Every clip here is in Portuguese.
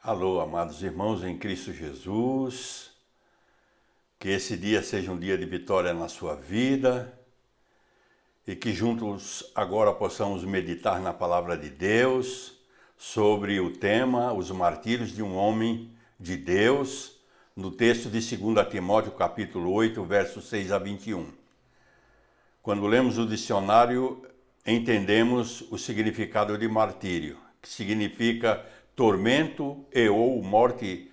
Alô, amados irmãos em Cristo Jesus, que esse dia seja um dia de vitória na sua vida e que juntos agora possamos meditar na palavra de Deus sobre o tema Os Martírios de um Homem de Deus, no texto de 2 Timóteo capítulo 8, versos 6 a 21. Quando lemos o dicionário, entendemos o significado de martírio, que significa tormento e ou morte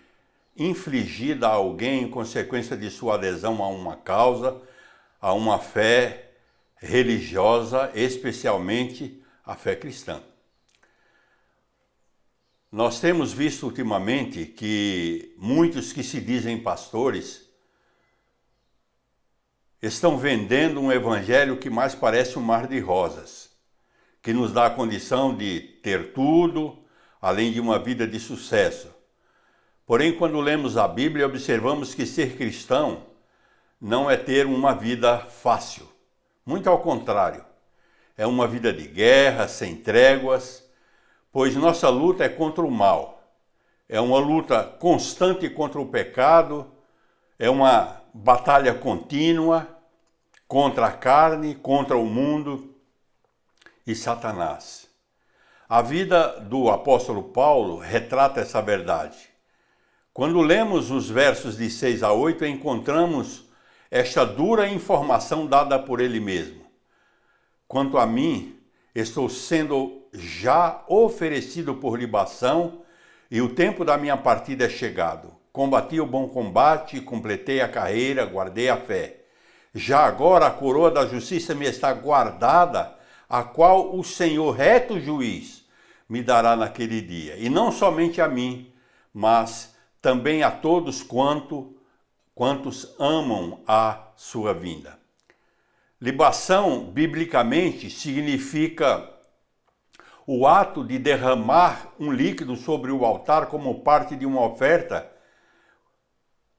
infligida a alguém em consequência de sua adesão a uma causa, a uma fé religiosa, especialmente a fé cristã. Nós temos visto ultimamente que muitos que se dizem pastores estão vendendo um evangelho que mais parece um mar de rosas, que nos dá a condição de ter tudo, além de uma vida de sucesso. Porém, quando lemos a Bíblia, observamos que ser cristão não é ter uma vida fácil. Muito ao contrário, é uma vida de guerra, sem tréguas, pois nossa luta é contra o mal. É uma luta constante contra o pecado, é uma batalha contínua contra a carne, contra o mundo e Satanás. A vida do apóstolo Paulo retrata essa verdade. Quando lemos os versos de 6 a 8, encontramos esta dura informação dada por ele mesmo. Quanto a mim, estou sendo já oferecido por libação e o tempo da minha partida é chegado. Combati o bom combate, completei a carreira, guardei a fé. Já agora a coroa da justiça me está guardada, a qual o Senhor, reto juiz, me dará naquele dia. E não somente a mim, mas também a todos quantos amam a sua vinda. Libação, biblicamente, significa o ato de derramar um líquido sobre o altar como parte de uma oferta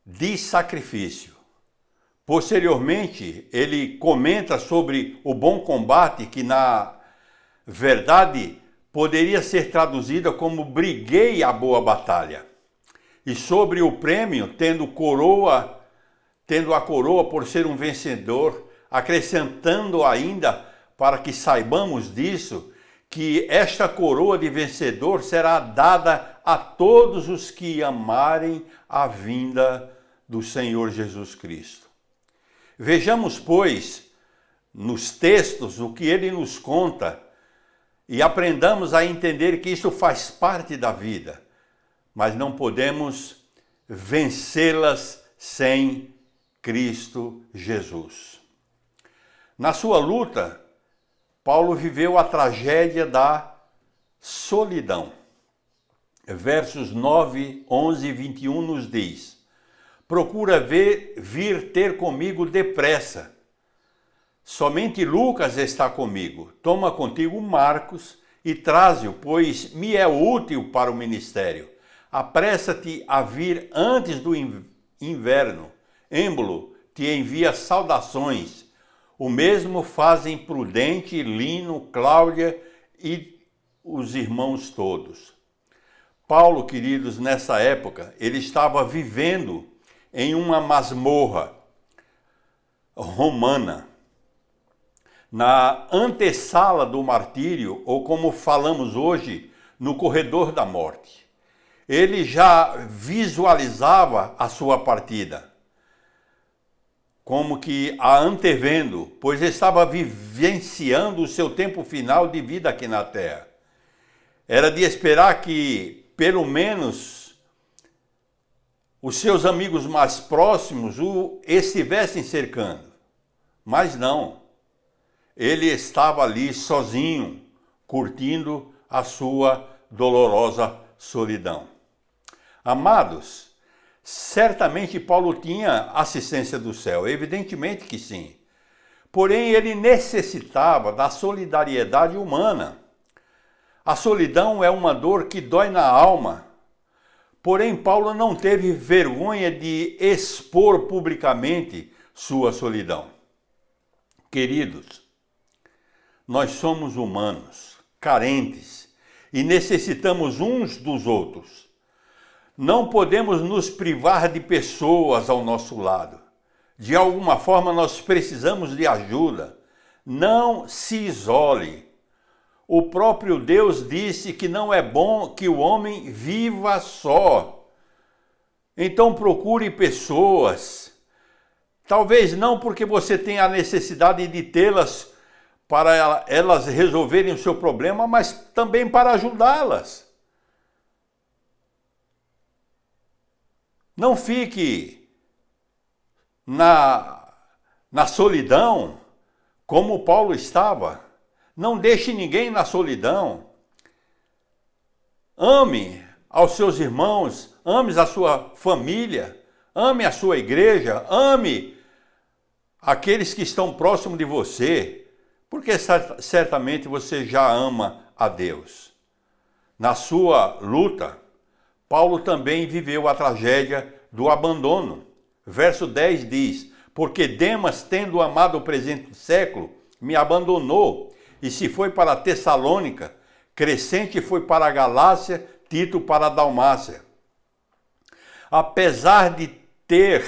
de sacrifício. Posteriormente, ele comenta sobre o bom combate, que na verdade poderia ser traduzida como briguei a boa batalha. E sobre o prêmio, tendo a coroa por ser um vencedor, acrescentando ainda, para que saibamos disso, que esta coroa de vencedor será dada a todos os que amarem a vinda do Senhor Jesus Cristo. Vejamos, pois, nos textos o que ele nos conta e aprendamos a entender que isso faz parte da vida, mas não podemos vencê-las sem Cristo Jesus. Na sua luta, Paulo viveu a tragédia da solidão. Versos 9, 11 e 21 nos diz: procura vir ter comigo depressa. Somente Lucas está comigo. Toma contigo Marcos e traze-o, pois me é útil para o ministério. Apressa-te a vir antes do inverno. Êmbulo te envia saudações. O mesmo fazem Prudente, Lino, Cláudia e os irmãos todos. Paulo, queridos, nessa época, ele estava vivendo em uma masmorra romana, na antessala do martírio, ou como falamos hoje, no corredor da morte. Ele já visualizava a sua partida, como que a antevendo, pois estava vivenciando o seu tempo final de vida aqui na terra. Era de esperar que, pelo menos, os seus amigos mais próximos o estivessem cercando. Mas não. Ele estava ali sozinho, curtindo a sua dolorosa solidão. Amados, certamente Paulo tinha assistência do céu, evidentemente que sim. Porém, ele necessitava da solidariedade humana. A solidão é uma dor que dói na alma. Porém, Paulo não teve vergonha de expor publicamente sua solidão. Queridos, nós somos humanos, carentes, e necessitamos uns dos outros. Não podemos nos privar de pessoas ao nosso lado. De alguma forma nós precisamos de ajuda. Não se isole. O próprio Deus disse que não é bom que o homem viva só. Então procure pessoas. Talvez não porque você tenha a necessidade de tê-las para elas resolverem o seu problema, mas também para ajudá-las. Não fique na solidão como Paulo estava. Não deixe ninguém na solidão. Ame aos seus irmãos, ame a sua família, ame a sua igreja, ame aqueles que estão próximos de você, porque certamente você já ama a Deus. Na sua luta, Paulo também viveu a tragédia do abandono. Verso 10 diz: porque Demas, tendo amado o presente século, me abandonou, e se foi para Tessalônica, Crescente foi para a Galácia, Tito para a Dalmácia. Apesar de ter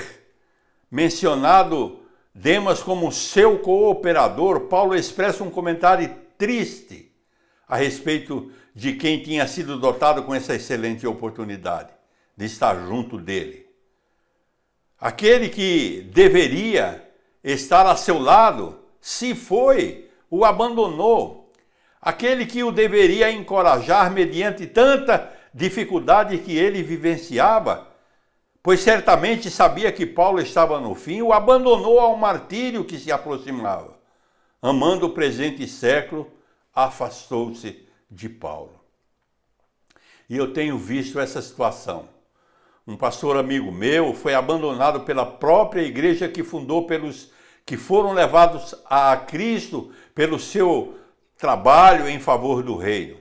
mencionado Demas como seu cooperador, Paulo expressa um comentário triste a respeito de quem tinha sido dotado com essa excelente oportunidade de estar junto dele. Aquele que deveria estar a seu lado, se foi, o abandonou. Aquele que o deveria encorajar mediante tanta dificuldade que ele vivenciava, pois certamente sabia que Paulo estava no fim, o abandonou ao martírio que se aproximava. Amando o presente século, afastou-se de Paulo. E eu tenho visto essa situação. Um pastor amigo meu foi abandonado pela própria igreja que fundou, pelos que foram levados a Cristo pelo seu trabalho em favor do reino.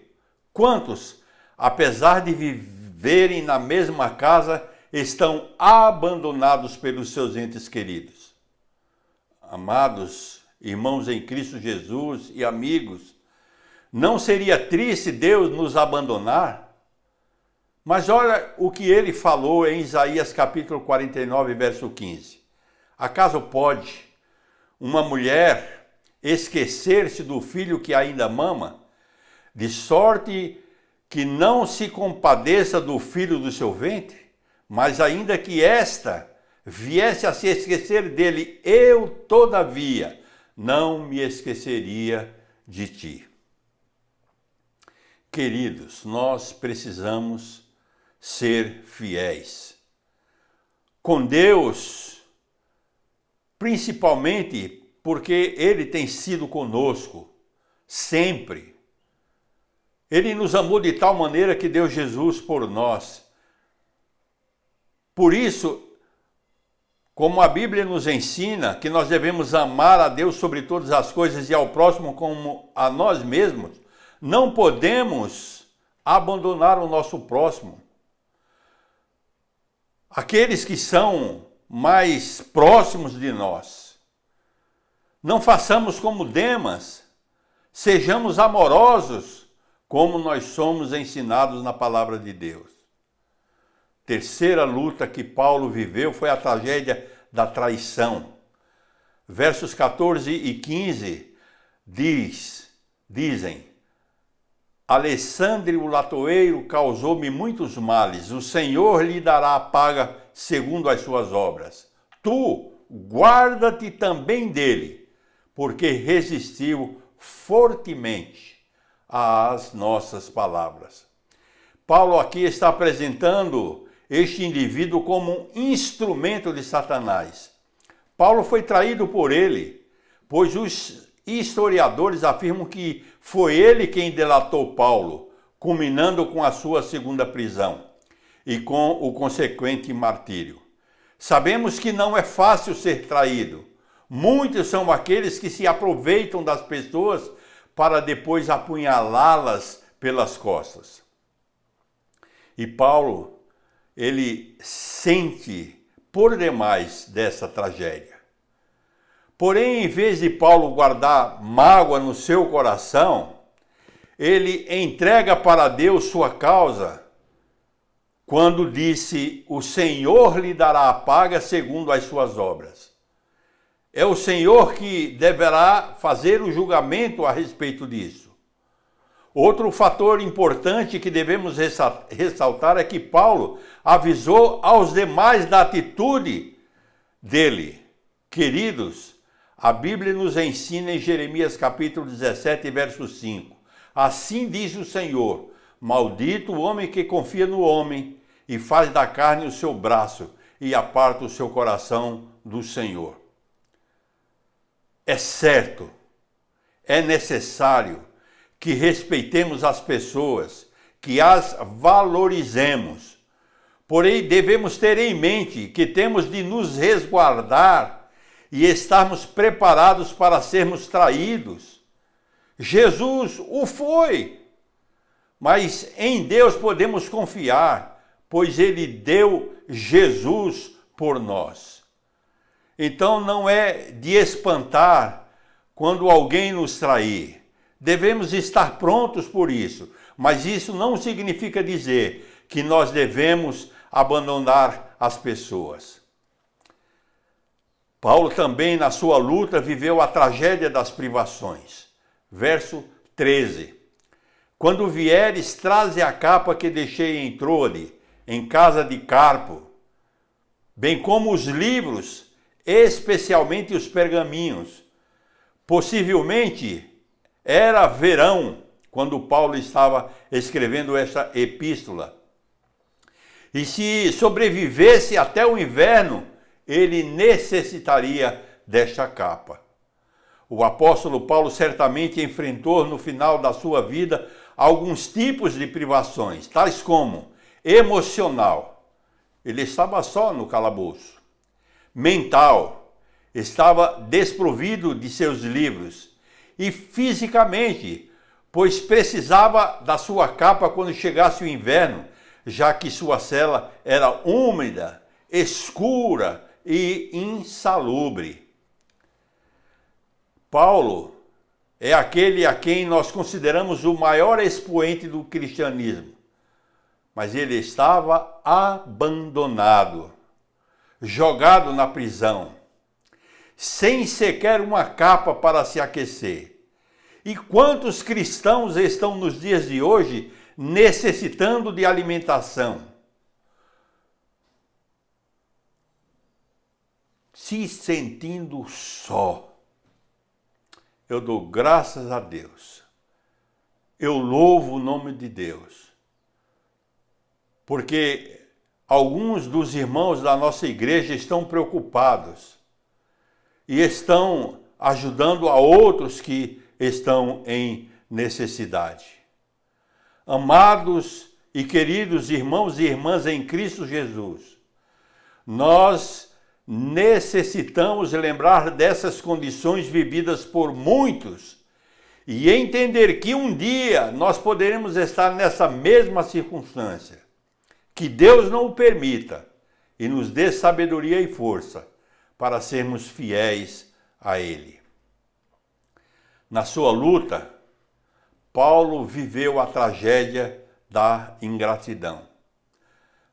Quantos, apesar de viverem na mesma casa, estão abandonados pelos seus entes queridos? Amados irmãos em Cristo Jesus e amigos, não seria triste Deus nos abandonar? Mas olha o que ele falou em Isaías capítulo 49, verso 15. Acaso pode uma mulher esquecer-se do filho que ainda mama, de sorte que não se compadeça do filho do seu ventre? Mas ainda que esta viesse a se esquecer dele, eu, todavia, não me esqueceria de ti. Queridos, nós precisamos ser fiéis com Deus, principalmente porque Ele tem sido conosco sempre. Ele nos amou de tal maneira que deu Jesus por nós. Por isso, como a Bíblia nos ensina que nós devemos amar a Deus sobre todas as coisas e ao próximo como a nós mesmos, não podemos abandonar o nosso próximo. Aqueles que são mais próximos de nós. Não façamos como Demas, sejamos amorosos como nós somos ensinados na palavra de Deus. Terceira luta que Paulo viveu foi a tragédia da traição. Versos 14 e 15 dizem: Alessandro o latoeiro causou-me muitos males, o Senhor lhe dará a paga segundo as suas obras. Tu guarda-te também dele, porque resistiu fortemente às nossas palavras. Paulo aqui está apresentando este indivíduo como um instrumento de Satanás. Paulo foi traído por ele, pois os historiadores afirmam que foi ele quem delatou Paulo, culminando com a sua segunda prisão e com o consequente martírio. Sabemos que não é fácil ser traído. Muitos são aqueles que se aproveitam das pessoas para depois apunhalá-las pelas costas. E Paulo, ele sente por demais dessa tragédia. Porém, em vez de Paulo guardar mágoa no seu coração, ele entrega para Deus sua causa, quando disse: o Senhor lhe dará a paga segundo as suas obras. É o Senhor que deverá fazer o julgamento a respeito disso. Outro fator importante que devemos ressaltar é que Paulo avisou aos demais da atitude dele. Queridos, a Bíblia nos ensina em Jeremias capítulo 17, verso 5. Assim diz o Senhor: maldito o homem que confia no homem e faz da carne o seu braço e aparta o seu coração do Senhor. É certo, é necessário que respeitemos as pessoas, que as valorizemos. Porém, devemos ter em mente que temos de nos resguardar e estarmos preparados para sermos traídos. Jesus o foi, mas em Deus podemos confiar, pois Ele deu Jesus por nós. Então não é de espantar quando alguém nos trair. Devemos estar prontos por isso, mas isso não significa dizer que nós devemos abandonar as pessoas. Paulo também, na sua luta, viveu a tragédia das privações. Verso 13. Quando vieres, traze a capa que deixei em Troade, em casa de Carpo, bem como os livros, especialmente os pergaminhos. Possivelmente era verão quando Paulo estava escrevendo essa epístola. E se sobrevivesse até o inverno, ele necessitaria desta capa. O apóstolo Paulo certamente enfrentou no final da sua vida alguns tipos de privações, tais como emocional. Ele estava só no calabouço. Mental. Estava desprovido de seus livros. E fisicamente, pois precisava da sua capa quando chegasse o inverno, já que sua cela era úmida, escura e insalubre. Paulo é aquele a quem nós consideramos o maior expoente do cristianismo, mas ele estava abandonado, jogado na prisão, sem sequer uma capa para se aquecer. E quantos cristãos estão nos dias de hoje necessitando de alimentação, se sentindo só? Eu dou graças a Deus, eu louvo o nome de Deus, porque alguns dos irmãos da nossa igreja estão preocupados e estão ajudando a outros que estão em necessidade. Amados e queridos irmãos e irmãs em Cristo Jesus, nós necessitamos lembrar dessas condições vividas por muitos e entender que um dia nós poderemos estar nessa mesma circunstância. Que Deus não o permita e nos dê sabedoria e força para sermos fiéis a Ele. Na sua luta, Paulo viveu a tragédia da ingratidão.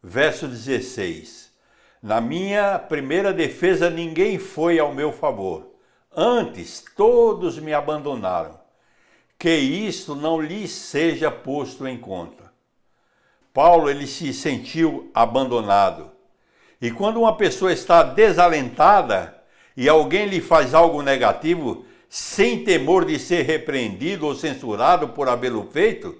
Verso 16. Na minha primeira defesa ninguém foi ao meu favor, antes todos me abandonaram. Que isto não lhe seja posto em conta. Paulo, ele se sentiu abandonado. E quando uma pessoa está desalentada e alguém lhe faz algo negativo, sem temor de ser repreendido ou censurado por havê-lo feito,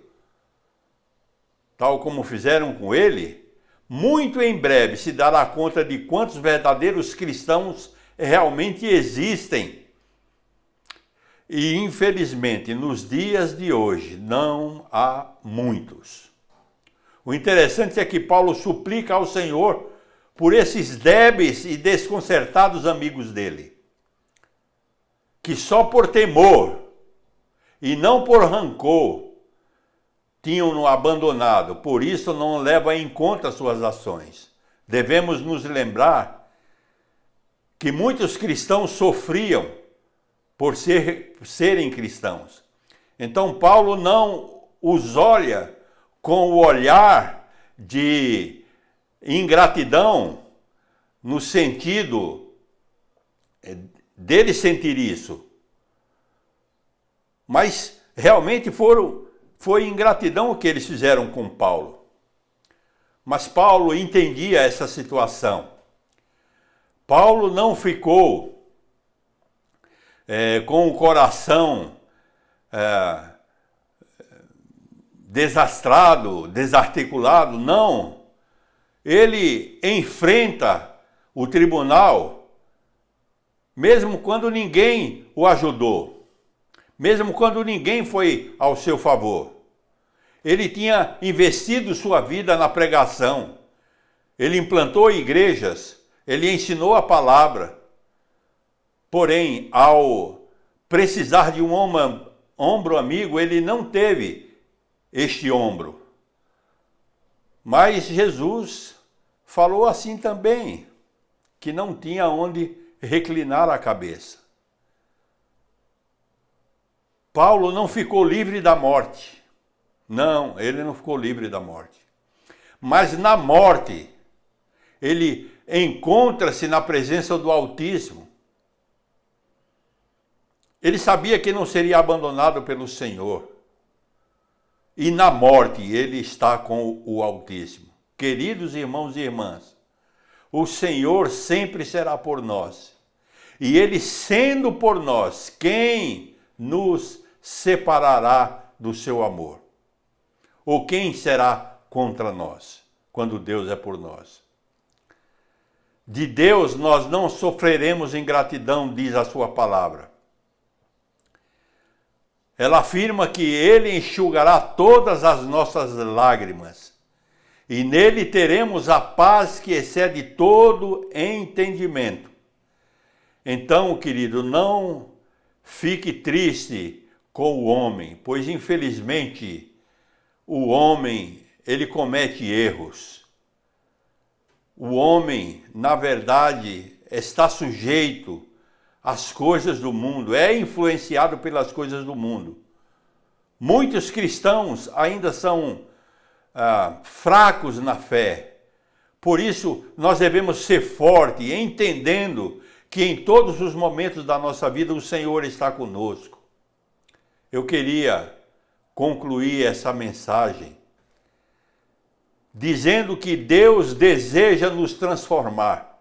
tal como fizeram com ele, muito em breve se dará conta de quantos verdadeiros cristãos realmente existem. E infelizmente, nos dias de hoje, não há muitos. O interessante é que Paulo suplica ao Senhor por esses débeis e desconcertados amigos dele, que só por temor e não por rancor tinham-no abandonado, por isso não leva em conta suas ações. Devemos nos lembrar que muitos cristãos sofriam por serem cristãos. Então Paulo não os olha com o olhar de ingratidão no sentido dele sentir isso. Mas realmente foi ingratidão o que eles fizeram com Paulo. Mas Paulo entendia essa situação. Paulo não ficou com o coração desastrado, desarticulado, não. Ele enfrenta o tribunal, mesmo quando ninguém o ajudou, mesmo quando ninguém foi ao seu favor. Ele tinha investido sua vida na pregação, ele implantou igrejas, ele ensinou a palavra. Porém, ao precisar de um ombro amigo, ele não teve este ombro. Mas Jesus falou assim também, que não tinha onde reclinar a cabeça. Paulo não ficou livre da morte. Não, ele não ficou livre da morte. Mas na morte, ele encontra-se na presença do Altíssimo. Ele sabia que não seria abandonado pelo Senhor. E na morte ele está com o Altíssimo. Queridos irmãos e irmãs, o Senhor sempre será por nós. E Ele sendo por nós, quem nos separará do seu amor? Ou quem será contra nós, quando Deus é por nós? De Deus nós não sofreremos ingratidão, diz a sua palavra. Ela afirma que Ele enxugará todas as nossas lágrimas. E nele teremos a paz que excede todo entendimento. Então, querido, não fique triste com o homem, pois infelizmente o homem, ele comete erros. O homem, na verdade, está sujeito às coisas do mundo, é influenciado pelas coisas do mundo. Muitos cristãos ainda são fracos na fé. Por isso, nós devemos ser fortes, entendendo que em todos os momentos da nossa vida o Senhor está conosco. Eu queria concluir essa mensagem dizendo que Deus deseja nos transformar.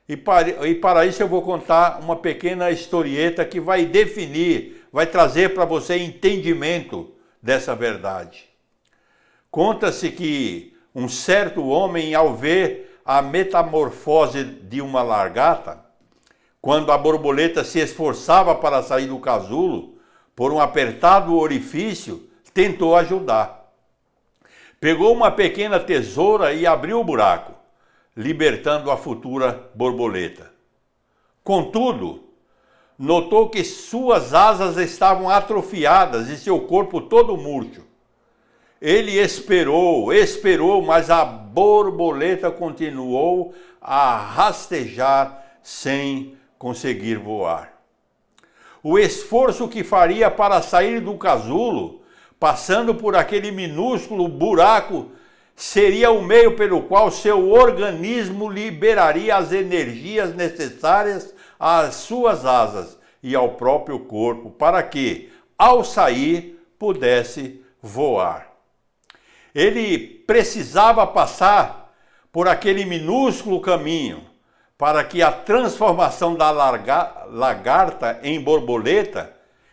E para isso eu vou contar uma pequena historieta que vai definir, vai trazer para você entendimento dessa verdade. Conta-se que um certo homem, ao ver a metamorfose de uma lagarta, quando a borboleta se esforçava para sair do casulo, por um apertado orifício, tentou ajudar. Pegou uma pequena tesoura e abriu o buraco, libertando a futura borboleta. Contudo, notou que suas asas estavam atrofiadas e seu corpo todo murcho. Ele esperou, mas a borboleta continuou a rastejar sem conseguir voar. O esforço que faria para sair do casulo, passando por aquele minúsculo buraco, seria o meio pelo qual seu organismo liberaria as energias necessárias às suas asas e ao próprio corpo, para que, ao sair, pudesse voar. Ele precisava passar por aquele minúsculo caminho para que a transformação da lagarta em borboleta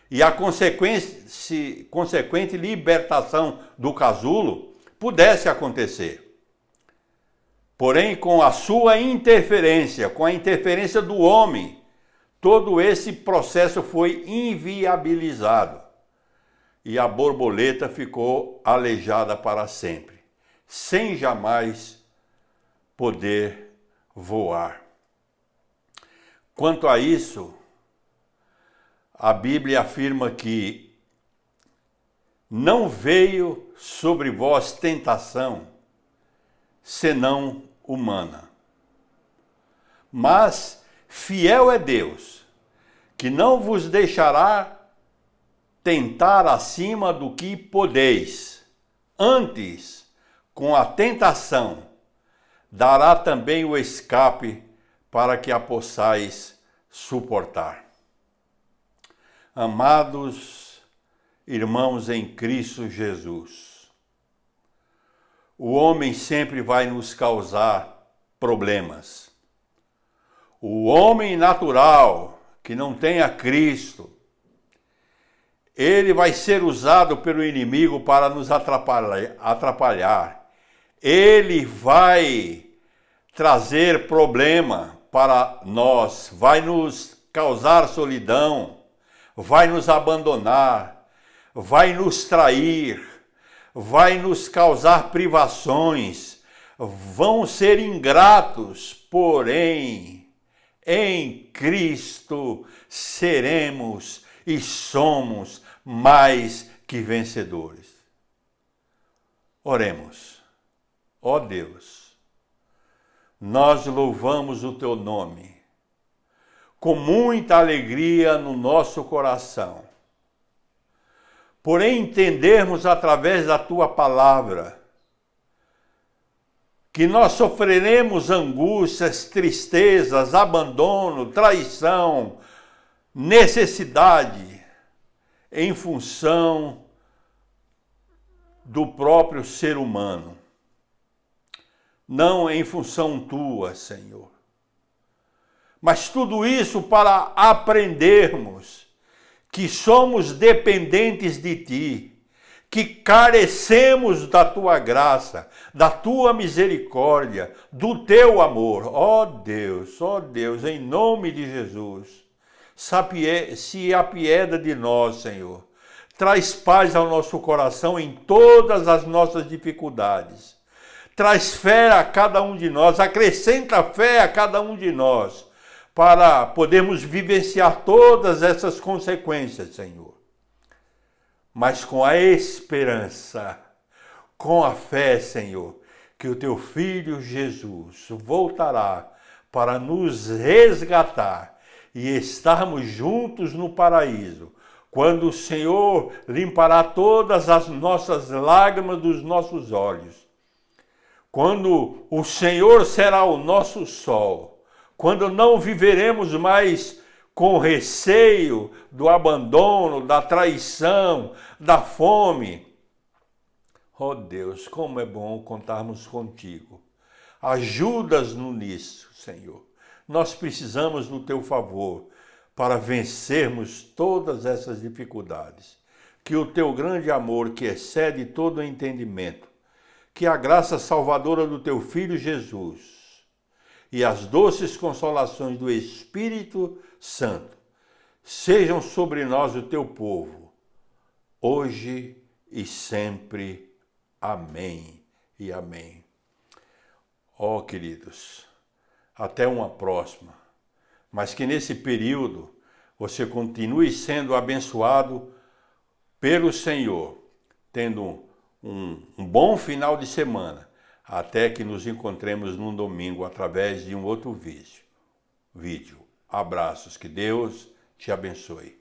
e a consequente libertação do casulo pudesse acontecer. Porém, com a sua interferência, com a interferência do homem, todo esse processo foi inviabilizado. E a borboleta ficou aleijada para sempre, sem jamais poder voar. Quanto a isso, a Bíblia afirma que não veio sobre vós tentação, senão humana. Mas fiel é Deus, que não vos deixará tentar acima do que podeis. Antes, com a tentação, dará também o escape para que a possais suportar. Amados irmãos em Cristo Jesus, o homem sempre vai nos causar problemas. O homem natural, que não tem a Cristo, ele vai ser usado pelo inimigo para nos atrapalhar. Ele vai trazer problema para nós, vai nos causar solidão, vai nos abandonar, vai nos trair, vai nos causar privações, vão ser ingratos, porém, em Cristo seremos e somos mais que vencedores. Oremos. Ó Deus, nós louvamos o teu nome com muita alegria no nosso coração, porém entendermos através da tua palavra que nós sofreremos angústias, tristezas, abandono, traição, necessidade, em função do próprio ser humano, não em função tua, Senhor. Mas tudo isso para aprendermos que somos dependentes de ti, que carecemos da tua graça, da tua misericórdia, do teu amor. Ó Deus, em nome de Jesus, se apieda de nós, Senhor. Traz paz ao nosso coração em todas as nossas dificuldades. Traz fé a cada um de nós, acrescenta fé a cada um de nós, para podermos vivenciar todas essas consequências, Senhor. Mas com a esperança, com a fé, Senhor, que o teu Filho Jesus voltará para nos resgatar e estarmos juntos no paraíso, quando o Senhor limpará todas as nossas lágrimas dos nossos olhos, quando o Senhor será o nosso sol, quando não viveremos mais com receio do abandono, da traição, da fome. Oh Deus, como é bom contarmos contigo. Ajuda-nos nisso, Senhor. Nós precisamos do teu favor para vencermos todas essas dificuldades. Que o teu grande amor, que excede todo o entendimento, que a graça salvadora do teu Filho Jesus e as doces consolações do Espírito Santo sejam sobre nós, o teu povo, hoje e sempre. Amém e amém. Ó, queridos, até uma próxima, mas que nesse período você continue sendo abençoado pelo Senhor, tendo um bom final de semana, até que nos encontremos num domingo através de um outro vídeo. Abraços, que Deus te abençoe.